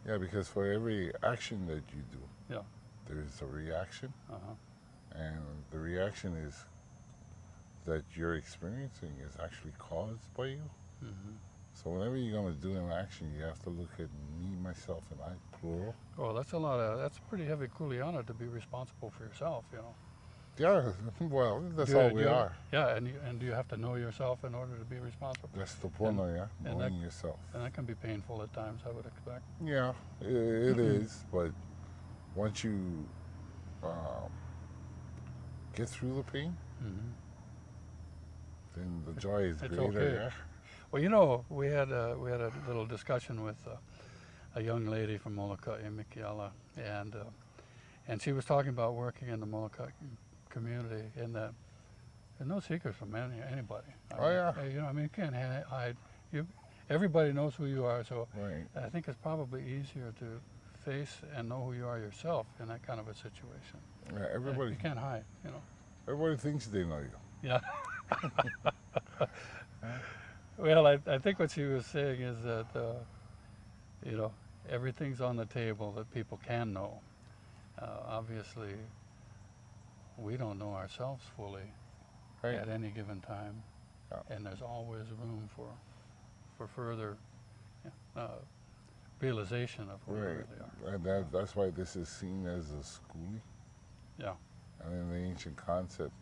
Yeah, because for every action that you do, Yeah. there's a reaction, Uh-huh. and the reaction is that you're experiencing is actually caused by you. Mm-hmm. So whenever you're going to do an action, you have to look at me, myself, and I, plural. Well, that's a pretty heavy kuleana to be responsible for yourself, you know. Yeah, well, that's Do all you, do we you, are. yeah, and do you have to know yourself in order to be responsible? That's the point, yeah, and knowing yourself. And that can be painful at times, I would expect. Yeah, it is, but once you get through the pain, Mm-hmm. then the joy is It's greater, okay. yeah. Well, you know, we had a little discussion with a young lady from Molokai, Mikiala, and she was talking about working in the Molokai community, and that there's no secrets from anybody. Oh, yeah. You know, I mean, you can't hide. Everybody knows who you are, so Right. I think it's probably easier to face and know who you are yourself in that kind of a situation. Yeah, everybody. You can't hide, you know. Everybody thinks they know you. Yeah. Well, I think what she was saying is that, you know, everything's on the table that people can know. Obviously, we don't know ourselves fully Right. at any given time, Yeah. and there's always room for further realization of who we really are. And that's why this is seen as a schooling. Yeah. And in the ancient concept,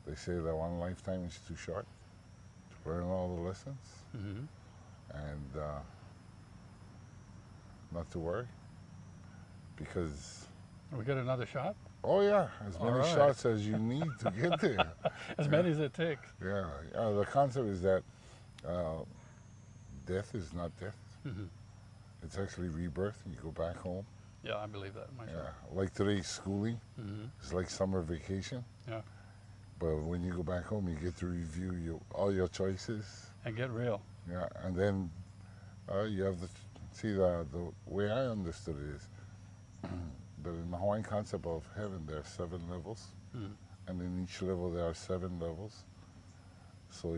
they say that one lifetime is too short to learn all the lessons, Mm-hmm. and not to worry, because We get another shot? oh yeah, as All many right. shots as you need to get there. As many as it takes. Yeah, the concept is that death is not death. Mm-hmm. It's actually rebirth. You go back home. Yeah, I believe that myself. Yeah, like today's schooling. Mm-hmm. It's like summer vacation. Yeah. But when you go back home, you get to review all your choices. And get real. Yeah, and then you have the way I understood it is that in the Hawaiian concept of heaven, there are 7 levels, Mm-hmm. and in each level there are 7 levels. So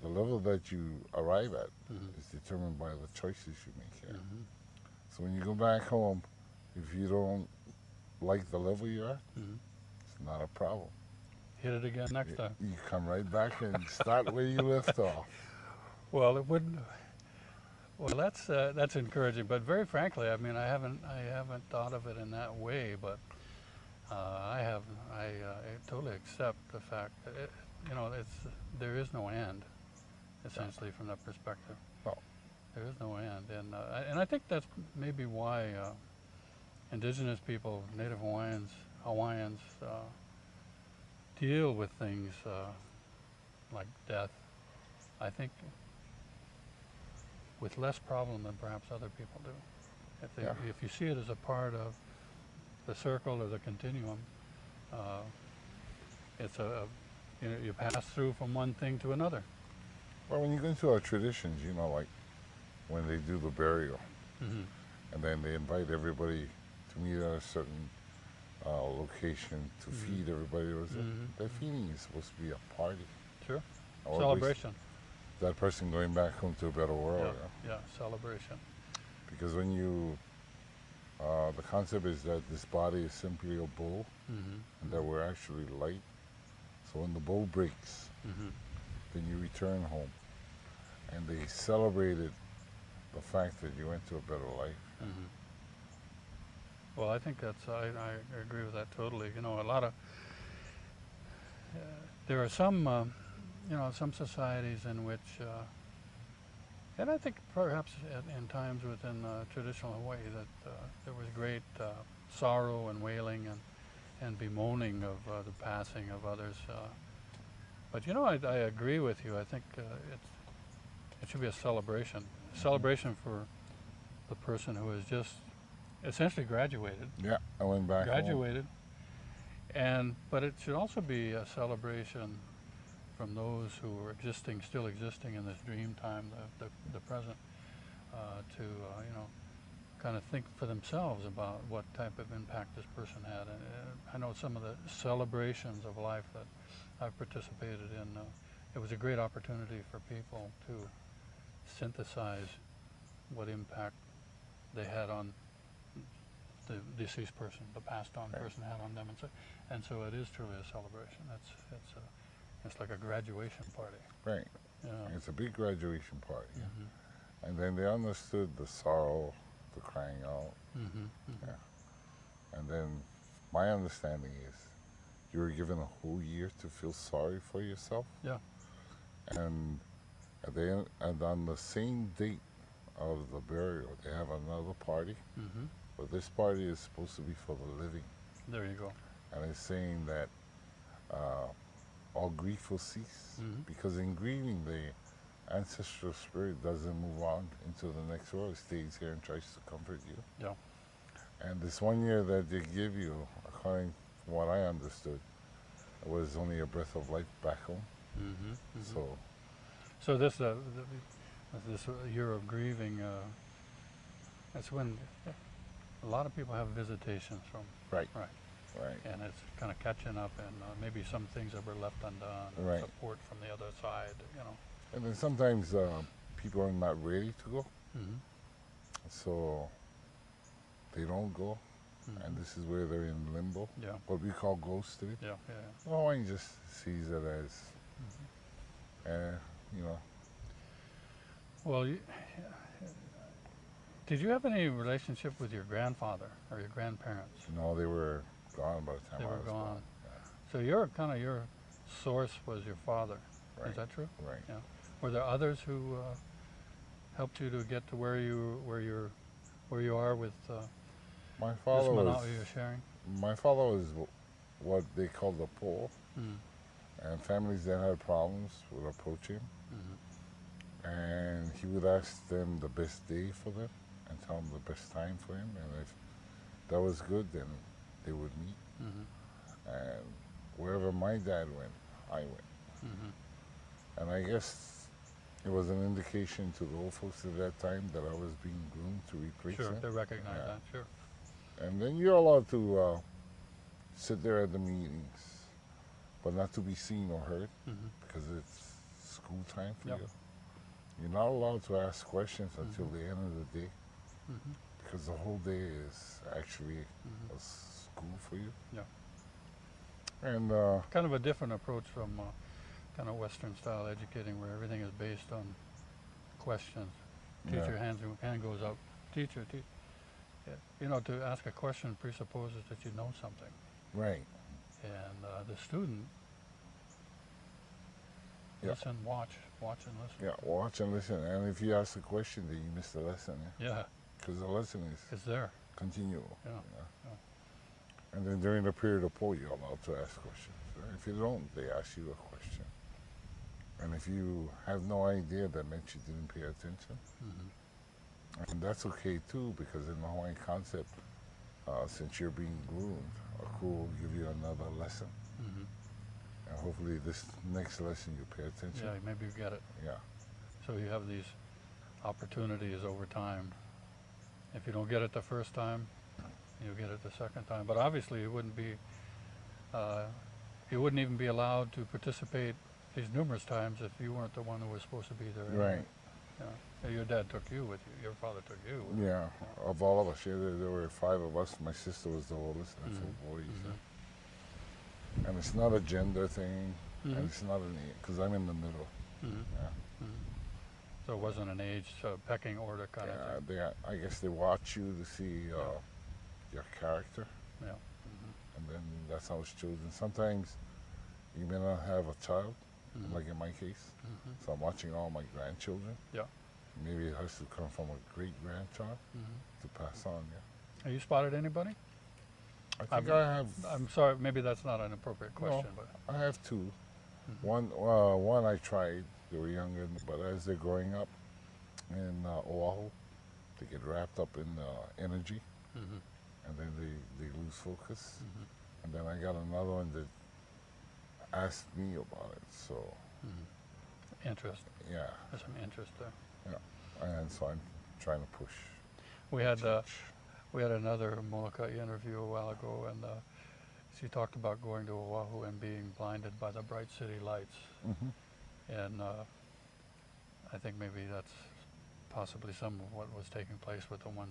the level that you arrive at Mm-hmm. is determined by the choices you make here. Mm-hmm. So when you go back home, if you don't like the level you're at, Mm-hmm. it's not a problem. Hit it again next time. You come right back and start where you left off. Well, it wouldn't. Well, that's encouraging. But very frankly, I mean, I haven't thought of it in that way. But I totally accept the fact that you know, there is no end, essentially, from that perspective. No. There is no end, and I think that's maybe why indigenous people, Native Hawaiians, deal with things like death, I think, with less problem than perhaps other people do. If you see it as a part of the circle or the continuum, it's you pass through from one thing to another. Well, when you go into our traditions, you know, like when they do the burial, Mm-hmm. and then they invite everybody to meet at a certain location to Mhm. feed everybody. Mhm. That feeding is supposed to be a party. Sure. Or at least Celebration. that person going back home to a better world. Yeah, celebration. Because when you, the concept is that this body is simply a bowl, Mm-hmm. and that we're actually light. So when the bowl breaks, Mm-hmm. then you return home. And they celebrated the fact that you went to a better life. Mm-hmm. Well, I think I agree with that totally. You know, a lot of, there are some, you know, some societies in which, and I think perhaps in times within traditional Hawaii that there was great sorrow and wailing and bemoaning of the passing of others. But you know, I agree with you. I think it should be a celebration. Mm-hmm. Celebration for the person who has just essentially graduated. Yeah, I went back Graduated. But it should also be a celebration from those who are still existing in this dream time, the present, to you know, kind of think for themselves about what type of impact this person had. And I know some of the celebrations of life that I've participated in, it was a great opportunity for people to synthesize what impact they had on the deceased person, the passed on person had on them, and so it is truly a celebration. It's like a graduation party. Right. Yeah. It's a big graduation party. Mm-hmm. And then they understood the sorrow, the crying out. Mm-hmm. Mm-hmm. Yeah. And then my understanding is you were given a whole year to feel sorry for yourself. Yeah. And and on the same date of the burial, they have another party. Mm-hmm. But this party is supposed to be for the living. There you go. And it's saying that all grief will cease. Mm-hmm. Because in grieving, the ancestral spirit doesn't move on into the next world. It stays here and tries to comfort you. Yeah. And this 1 year that they give you, according to what I understood, was only a breath of life back home. Mm-hmm. Mm-hmm. So this year of grieving, that's when a lot of people have visitations from. Right. Right. Right. And it's kind of catching up, and maybe some things that were left undone, Right. support from the other side, you know. And then sometimes people are not ready to go, Mm-hmm. so they don't go. Mm-hmm. And this is where they're in limbo, Yeah. what we call ghosted. Yeah. Yeah. Hawaiian just sees it as, Mm-hmm. you know, Well, did you have any relationship with your grandfather or your grandparents? no, they were gone by the time They I were was gone. born. So your source was your father. Right. Is that true? Right. Yeah. Were there others who helped you to get to where you are with My this father Manao was you're sharing? my father was what they call the poor, Mm. and families that had problems would approach him, Mm-hmm. and he would ask them the best day for them and tell them the best time for him, and if that was good, then they would meet. Mm-hmm. And wherever my dad went, I went. Mm-hmm. And I guess it was an indication to the old folks at that time that I was being groomed to replace Sure, him. they recognize Yeah. that. Sure. And then you're allowed to sit there at the meetings, but not to be seen or heard Mm-hmm. because it's school time for Yep. you. You're not allowed to ask questions until Mhm. the end of the day Mm-hmm. because the whole day is actually Mm-hmm. a school for you. Yeah. And Kind of a different approach from kind of Western style educating, where everything is based on questions. Teacher hand goes up. Teacher. Yeah. You know, to ask a question presupposes that you know something, right. and the student Yeah. listen, watch and listen. Yeah, watch and listen. And if you ask a question, then you miss the lesson. Yeah, Because the lesson is it's there. continual. Yeah. Yeah. And then during the period of poll, you're allowed to ask questions. Right? If you don't, they ask you a question. And if you have no idea, that meant you didn't pay attention. Mm-hmm. And that's okay too, because in the Hawaiian concept, since you're being groomed, a crew will give you another lesson. Mm-hmm. And hopefully this next lesson you pay attention. Yeah, maybe you get it. Yeah. So you have these opportunities over time. If you don't get it the first time, you'll get it the second time. But obviously, you wouldn't even be allowed to participate these numerous times if you weren't the one who was supposed to be there. Anyway. Right. Yeah. Your dad took you with you. Your father took you with you. Yeah. Of all of us here, there were 5 of us. My sister was the oldest. That's Mhm. all boys. Mhm. And it's not a gender thing, Mhm. and it's not because I'm in the middle. Mm-hmm. Yeah. Mm-hmm. So it wasn't an age pecking order kind of thing. I guess they watch you to see your character, Yeah. Mm-hmm. and then that's how it's chosen. Sometimes you may not have a child, Mhm. like in my case. Mm-hmm. So I'm watching all my grandchildren. Yeah. Maybe it has to come from a great grandchild Mm-hmm. to pass on. Yeah. Have you spotted anybody? I think I have. I'm sorry, maybe that's not an appropriate question, but I have 2. Mhm. One I tried. They were younger, but as they're growing up in Oahu, they get wrapped up in energy, Mhm. and then they lose focus. Mhm. And then I got another one that asked me about it. So Mhm. Interest. yeah, There's some interest there. and so I'm trying to push. We had another Molokai interview a while ago, and she talked about going to Oahu and being blinded by the bright city lights. Mm-hmm. And I think maybe that's possibly some of what was taking place with the one